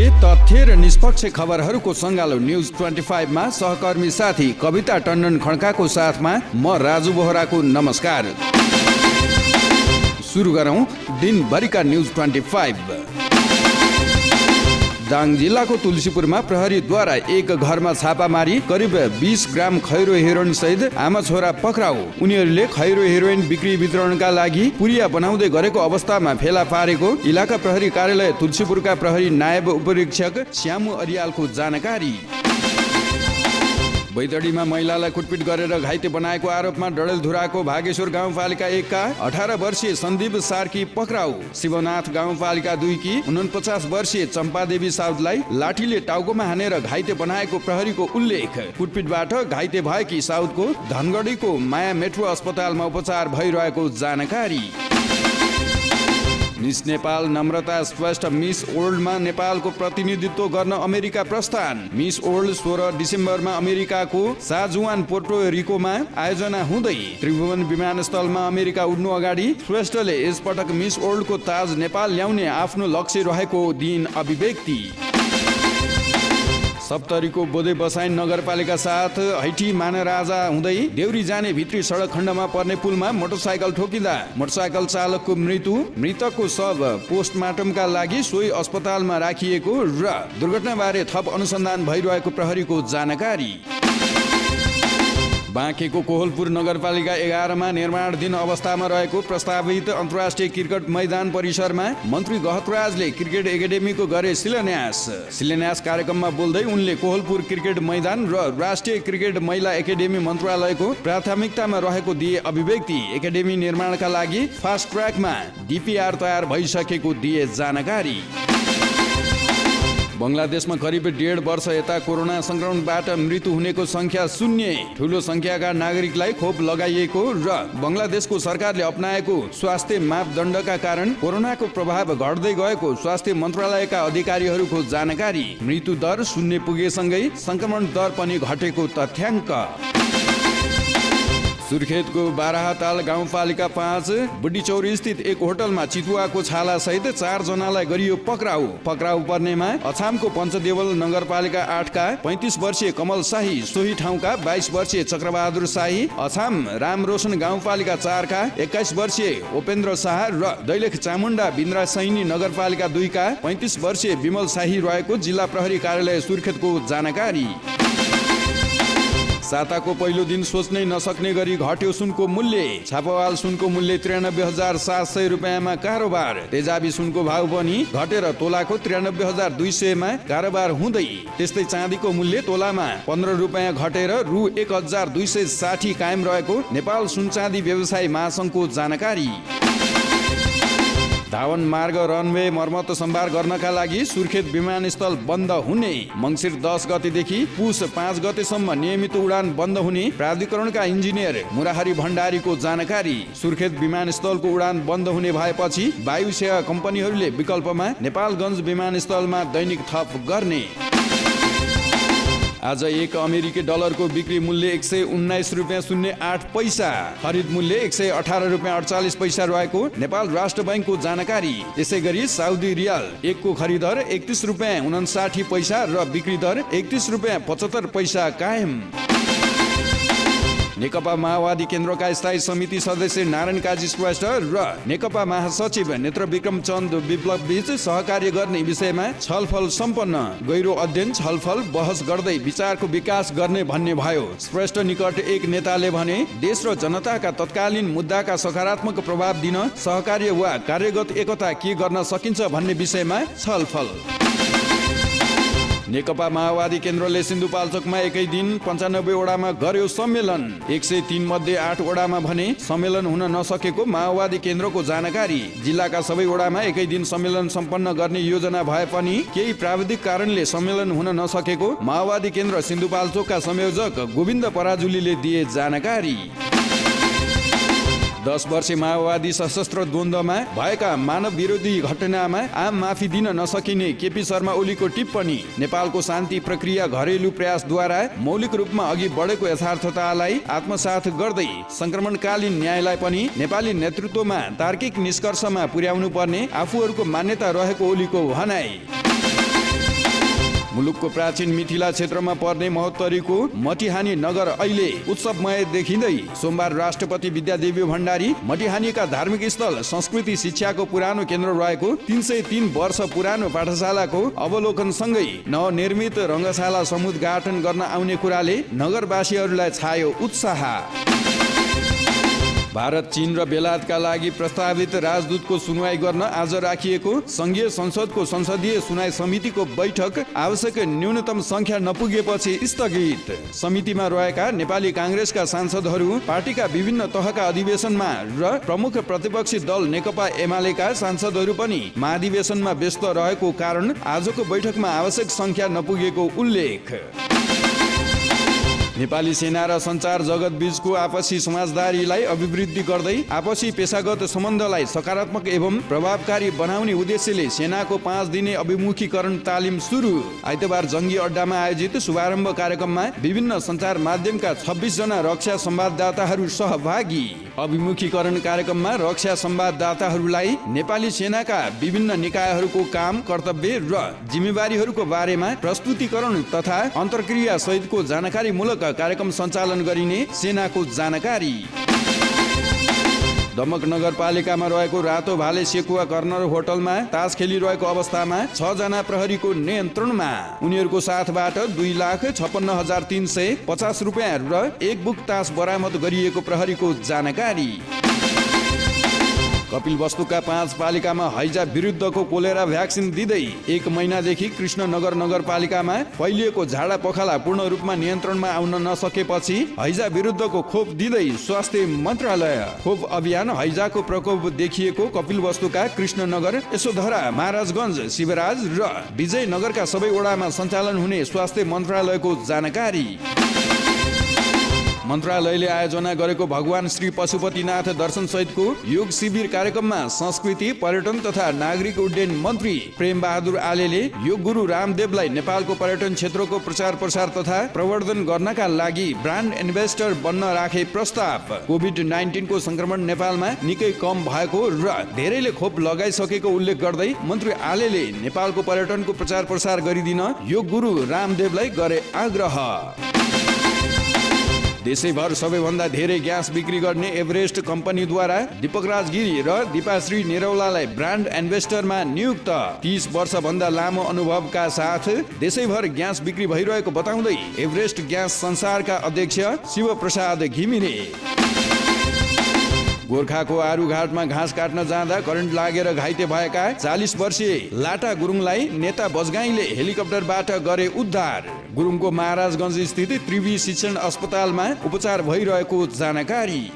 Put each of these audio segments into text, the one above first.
अहिले तथ्य र निष्पक्ष खबरहरूको सङ्गालो न्युज 25 मा सहकर्मी साथी कविता टन्डन खड्काको साथमा म राजु बोहराको नमस्कार। सुरु गरौँ दिनभरिका न्युज 25। दाङ जिल्लाको तुलसीपुरमा प्रहरीद्वारा एक घरमा छापामारी करिब 20 ग्राम खैरो हेरोइन सहित आमा छोरा पक्राउ। उनीहरूले खैरो हेरोइन बिक्री वितरणका लागि पुरिया बनाउँदै गरेको अवस्थामा फेला पारेको इलाका प्रहरी कार्यालय तुलसीपुरका प्रहरी नायब उपरीक्षक श्यामु अरियालको जानकारी। बैतडीमा महिलालाई कुटपिट गरेर घाइते बनाएको आरोपमा डडेलधुराको भागेश्वर गाउँपालिका 1 का 18 वर्षीय सन्दीप सार्की पक्राउ। शिवनाथ गाउँपालिका 2 की 49 वर्षीय चम्पादेवी साउदलाई लाठीले टाउकोमा हानेर घाइते बनाएको प्रहरीको उल्लेख। कुटपिटबाट घाइते भएकी साउदको धनगढीको माया मेट्रो अस्पतालमा उपचार भइरहेको जानकारी। मिस नेपाल नम्रता श्रेष्ठ मिस वर्ल्डमा नेपालको प्रतिनिधित्व गर्न अमेरिका प्रस्थान। मिस वर्ल्ड 16 डिसेम्बरमा अमेरिकाको साजुआन पोर्टो रिकोमा आयोजना हुँदै त्रिभुवन विमानस्थलमा अमेरिका उड्नु अगाडि श्रेष्ठले यसपटक मिस वर्ल्डको ताज नेपाल ल्याउने आफ्नो लक्ष्य रहेको दिन अभिव्यक्ति। सप्तरीको बोधे बसाइन नगरपालिका साथ हैठी मानराजा हुँदै देउरी जाने भित्री सडक खण्डमा पर्ने पुलमा मोटरसाइकल ठोकिँदा मोटरसाइकल चालकको मृत्यु। मृतकको शव पोस्टमार्टमका लागि सोही अस्पतालमा राखिएको र दुर्घटनाबारे थप अनुसन्धान भइरहेको प्रहरीको जानकारी। बाँकेको कोहलपुर नगरपालिका 11 मा निर्माणाधीन अवस्थामा रहेको प्रस्तावित अन्तर्राष्ट्रिय क्रिकेट मैदान परिसरमा मन्त्री गहतराजले क्रिकेट एकाडेमीको गरे शिलान्यास कार्यक्रममा बोल्दै उनले कोहलपुर क्रिकेट मैदान र राष्ट्रिय क्रिकेट महिला एकाडेमी मन्त्रालयको प्राथमिकतामा रहेको दिए अभिव्यक्ति। एकाडेमी निर्माणका लागि फास्ट ट्र्याकमा डिपिआर तयार भइसकेको दिए जानकारी। बङ्गलादेशमा करिब 1.5 वर्ष यता कोरोना संक्रमणबाट मृत्यु हुनेको संख्या 0। ठूलो संख्याका नागरिकलाई खोप लगाइएको र बङ्गलादेशको सरकारले अपनाएको स्वास्थ्य मापदण्डका कारण कोरोनाको प्रभाव घट्दै गएको स्वास्थ्य मन्त्रालयका अधिकारीहरूको जानकारी। मृत्यु दर 0 पुगेसँगै संक्रमण दर पनि घटेको तथ्याङ्क। सुर्खेतको बाराहताल गाउँपालिका 5 बुढीचौरी स्थित एक होटलमा चितुवाको छाला सहित 4 जनालाई गरियो पक्राउ। पक्राउ पर्नेमा अछामको पञ्चदेवल नगरपालिका 8 का 35 वर्षीय कमल शाही, सोही ठाउँका 22 वर्षीय चक्रबहादुर शाही, अछाम रामरोशन गाउँपालिका 4 का 21 वर्षीय उपेन्द्र शाह र दैलेख चामुण्डा बिन्द्रा सैनी नगरपालिका 2 का 35 वर्षीय विमल शाही रहेको जिल्ला प्रहरी कार्यालय सुर्खेतको जानकारी। साताको पहिलो दिन सोच्नै नसक्ने गरी घट्यो सुनको मूल्य। छापावाल सुनको मूल्य 93,700 रुपियाँमा कारोबार। तेजाबी सुनको भाव पनि घटेर तोलाको 93,200 मा कारोबार हुँदै। त्यस्तै चाँदीको मूल्य तोलामा 15 रुपियाँ घटेर रु 1,260 कायम रहेको नेपाल सुनचाँदी व्यवसायी महासङ्घको जानकारी। धावन मार्ग रनवे मर्मत सम्भार गर्नका लागि सुर्खेत विमानस्थल बन्द हुने। मङ्सिर 10 गतेदेखि पुस 5 गतेसम्म नियमित उडान बन्द हुने प्राधिकरणका इन्जिनियर मुराहरी भण्डारीको जानकारी। सुर्खेत विमानस्थलको उडान बन्द हुने भएपछि वायु सेवा कम्पनीहरूले विकल्पमा नेपालगञ्ज विमानस्थलमा दैनिक थप गर्ने। आज एक अमेरिकी डलरको बिक्री मूल्य 119 रुपियाँ 08 पैसा, खरिद मूल्य 118 रुपियाँ 48 पैसा रहेको नेपाल राष्ट्र बैंकको जानकारी। यसै गरी साउदी रियाल 1 को खरिद दर 31 रुपियाँ 59 पैसा र बिक्री दर 31 रुपियाँ 75 पैसा कायम। नेकपा माओवादी केन्द्रका स्थायी समिति सदस्य नारायण काजी श्रेष्ठ र नेकपा महासचिव नेत्र विक्रम चन्द विप्लव बीच सहकार्य गर्ने विषयमा छलफल सम्पन्न। गहिरो अध्ययन छलफल बहस गर्दै विचारको विकास गर्ने भन्ने भयो। श्रेष्ठ निकट एक नेताले भने देश र जनताका तत्कालीन मुद्दाका सकारात्मक प्रभाव दिन सहकार्य वा कार्यगत एकता के गर्न सकिन्छ भन्ने विषयमा छलफल। नेकपा माओवादी केन्द्रले सिन्धुपाल्चोकमा एकै दिन 95 वडामा गर्यो सम्मेलन। 103 मध्ये 8 वडामा भने सम्मेलन हुन नसकेको माओवादी केन्द्रको जानकारी। जिल्लाका सबै वडामा एकै दिन सम्मेलन सम्पन्न गर्ने योजना भए पनि केही प्राविधिक कारणले सम्मेलन हुन नसकेको माओवादी केन्द्र सिन्धुपाल्चोकका संयोजक गोविन्द पराजुलीले दिए जानकारी। 10 वर्षे माओवादी सशस्त्र द्वन्द्वमा भएका मानव विरोधी घटनामा आम माफी दिन नसकिने केपी शर्मा ओलीको टिप्पणी। नेपालको शान्ति प्रक्रिया घरेलु प्रयासद्वारा मौलिक रूपमा अघि बढेको यथार्थतालाई आत्मसात गर्दै संक्रमणकालीन न्यायलाई पनि नेपाली नेतृत्वमा तार्किक निष्कर्षमा पुर्याउनु पर्ने आफूहरूको मान्यता रहेको ओलीको भनाई। मुलुकको प्राचीन मिथिला क्षेत्रमा पर्ने महोत्तरीको मटिहानी नगर अहिले उत्सवमय देखिँदै सोमबार राष्ट्रपति विद्यादेवी भण्डारी मटिहानीका धार्मिक स्थल संस्कृति शिक्षाको पुरानो केन्द्र रहेको 303 वर्ष पुरानो पाठशालाको अवलोकनसँगै नवनिर्मित रङ्गशाला समुद्घाटन गर्न आउने कुराले नगरवासीहरूलाई छायो उत्साह। भारत, चीन र बेलायतका लागि प्रस्तावित राजदूतको सुनवाई गर्न आज राखिएको संघीय संसदको संसदीय सुनवाई समितिको बैठक आवश्यक न्यूनतम संख्या नपुगेपछि स्थगित। समितिमा रहेका नेपाली काङ्ग्रेसका सांसदहरू, पार्टीका विभिन्न तहका अधिवेशनमा र प्रमुख प्रतिपक्षी दल नेकपा एमालेका सांसदहरू पनि महाधिवेशनमा व्यस्त रहेको कारण आजको बैठकमा आवश्यक संख्या नपुगेको उल्लेख। नेपाली सेना र सञ्चार जगत बीचको आपसी समझदारीलाई अभिवृद्धि गर्दै आपसी पेशागत सम्बन्धलाई सकारात्मक एवं प्रभावकारी बनाउने उद्देश्यले सेनाको 5 दिने अभिमुखीकरण तालिम सुरु। आइतबार जङ्गी अड्डामा आयोजित शुभारम्भ कार्यक्रममा विभिन्न सञ्चार माध्यमका 26 जना रक्षा संवाददाताहरू सहभागी। अभिमुखीकरण कार्यक्रममा रक्षा संवाददाताहरूलाई नेपाली सेनाका विभिन्न निकायहरूको काम, कर्तव्य र जिम्मेवारीहरूको बारेमा प्रस्तुतिकरण तथा अन्तर्क्रिया सहितको जानकारीमूलक कार्यक्रम सञ्चालन गरिने सेनाको जानकारी। दमक नगरपालिकामा रहेको रातो भाले सेकुवा कर्नर होटलमा तास खेलिरहेको अवस्थामा 6 जना प्रहरीको नियन्त्रणमा। उनीहरूको साथबाट 2,56,350 रुपियाँ र 1 बुक तास बरामद गरिएको प्रहरीको जानकारी। कपिलवस्तुका 5 पालिकामा हैजा विरुद्धको कोलेरा भ्याक्सिन दिँदै 1 महिनादेखि कृष्णनगर नगरपालिकामा फैलिएको झाडा पखाला पूर्ण रूपमा नियन्त्रणमा आउन नसकेपछि हैजा विरुद्धको खोप दिँदै स्वास्थ्य मन्त्रालय। खोप अभियान हैजाको प्रकोप देखिएको कपिलवस्तुका कृष्णनगर, यशोधरा, महाराजगञ्ज, शिवराज र विजयनगरका सबै वडामा सञ्चालन हुने स्वास्थ्य मन्त्रालयको जानकारी। मन्त्रालयले आयोजना गरेको भगवान श्री पशुपतिनाथ दर्शन सहितको योग शिविर कार्यक्रममा संस्कृति, पर्यटन तथा नागरिक उड्डयन मन्त्री प्रेम बहादुर आलेले योग गुरु रामदेवलाई नेपालको पर्यटन क्षेत्रको प्रचार प्रसार तथा प्रवर्धन गर्नका लागि ब्रान्ड एम्बेसडर बन्न राखे प्रस्ताव। कोभिड-19 को संक्रमण नेपालमा निकै कम भएको र धेरैले खोप लगाइसकेको उल्लेख गर्दै मन्त्री आलेले नेपालको पर्यटनको प्रचार प्रसार गरिदिन योग गुरु रामदेवलाई गरे आग्रह। देशैभर सबैभन्दा धेरै ग्यास बिक्री गर्ने एभरेस्ट कम्पनीद्वारा दीपकराज गिरी र दीपाश्री निरौलालाई ब्रान्ड एम्बेसडरमा नियुक्त। 30 वर्षभन्दा लामो अनुभवका साथ देशैभर ग्यास बिक्री भइरहेको बताउँदै एभरेस्ट ग्यास संसारका अध्यक्ष शिवप्रसाद घिमिरे। गोर्खाको आरुघाटमा घाँस काट्न जाँदा करेन्ट लागेर घाइते भएका 40 वर्षीय लाटा गुरुङलाई नेता बजगाईले हेलिकप्टरबाट गरे उद्धार। गुरुङको महाराजगञ्ज स्थित त्रिवी शिक्षण अस्पतालमा उपचार भइरहेको जानकारी।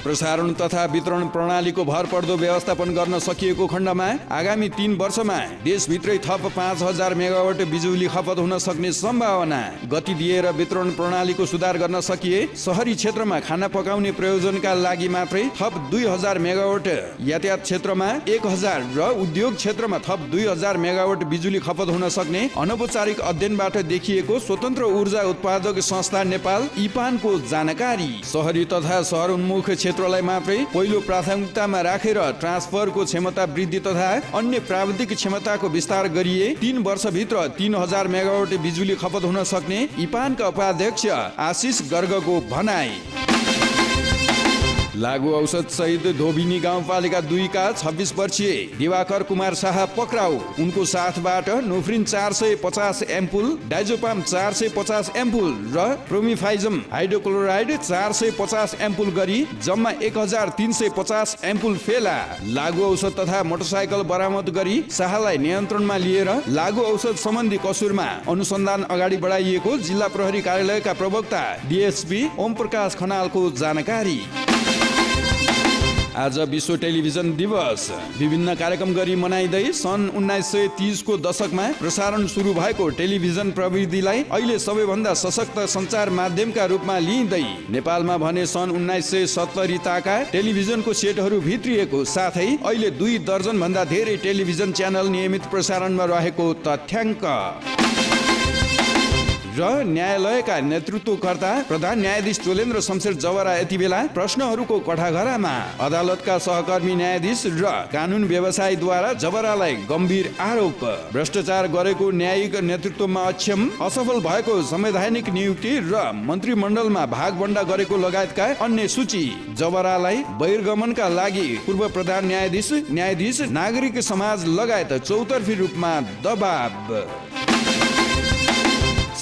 प्रसारण तथा वितरण प्रणालीको भरपर्दो व्यवस्थापन गर्न सकिएको खण्डमा आगामी 3 वर्षमा देशभित्रै थप 5,000 मेगावाट बिजुली खपत हुन सक्ने सम्भावना। गति दिएर वितरण प्रणालीको सुधार गर्न सकिए शहरी क्षेत्रमा खाना पकाउने प्रयोजनका लागि मात्रै थप 2,000 मेगावाट, यातायात क्षेत्रमा 1,000 र उद्योग क्षेत्रमा थप 2,000 मेगावाट बिजुली खपत हुन सक्ने अनौपचारिक अध्ययनबाट देखिएको स्वतन्त्र ऊर्जा उत्पादक संस्था नेपाल इपानको जानकारी। शहरी तथा शहरोन्मुख क्षेत्रलाई मात्रै पहिलो प्राथमिकतामा राखेर ट्रान्सफरको क्षमता वृद्धि तथा अन्य प्राविधिक क्षमताको विस्तार गरिए 3 वर्षभित्र 3,000 मेगावाट बिजुली खपत हुन सक्ने इपानका उपाध्यक्ष आशिष गर्गको भनाई। लागु औषध सहित धोबिनी गाउँपालिका 2 का 26 वर्षीय दिवाकर कुमार शाह पक्राउ। उनको साथबाट नोफ्रिन 450 एम्पुल, डाइजोपाम 450 एम्पुल र प्रोमिफाइजम हाइड्रोक्लोराइड 450 एम्पुल गरी जम्मा 1,350 एम्पुल फेला लागु औषध तथा मोटरसाइकल बरामद गरी शाहलाई नियन्त्रणमा लिएर लागु औषध सम्बन्धी कसुरमा अनुसन्धान अगाडि बढाइएको जिल्ला प्रहरी कार्यालयका प्रवक्ता डीएसपी ओम प्रकाश खनालको जानकारी। आज विश्व टेलिभिजन दिवस विभिन्न कार्यक्रम गरी मनाइँदै सन् 1930 को दशकमा प्रसारण सुरु भएको टेलिभिजन प्रविधिलाई अहिले सबैभन्दा सशक्त सञ्चार माध्यमका रूपमा लिइँदै नेपालमा भने सन् 1970 ताका टेलिभिजनको सेटहरू भित्रिएको साथै अहिले 2 दर्जन भन्दा धेरै टेलिभिजन च्यानल नियमित प्रसारणमा रहेको तथ्याङ्क। र न्यायालयका नेतृत्वकर्ता प्रधान न्यायाधीश चोलेन्द्र शमशेर जवरा यति बेला प्रश्नहरूको कठाघरामा। अदालतका सहकर्मी न्यायाधीश र कानुन व्यवसायीद्वारा जवरालाई गम्भीर आरोप। भ्रष्टाचार गरेको न्यायिक नेतृत्वमा अक्षम, असफल भएको संवैधानिक नियुक्ति र मन्त्रीमण्डलमा भागभण्डा गरेको लगायतका अन्य सूची। जवरालाई बहिर्गमनका लागि पूर्व प्रधान न्यायाधीश नागरिक समाज लगायत चौतर्फी रूपमा दबाब।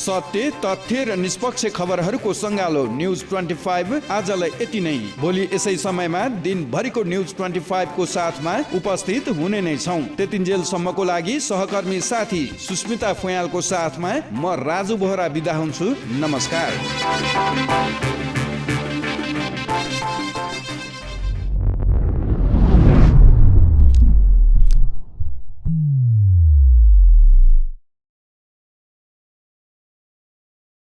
सत्य, तथ्य र निष्पक्ष खबरहरूको सङ्गालो न्युज 25 आजलाई यति नै। भोलि यसै समयमा दिनभरिको न्युज 25 को साथमा उपस्थित हुने नै छौँ। त्यतिन्जेलसम्मको लागि सहकर्मी साथी सुस्मिता फुयालको साथमा म राजु बोहरा बिदा हुन्छु। नमस्कार।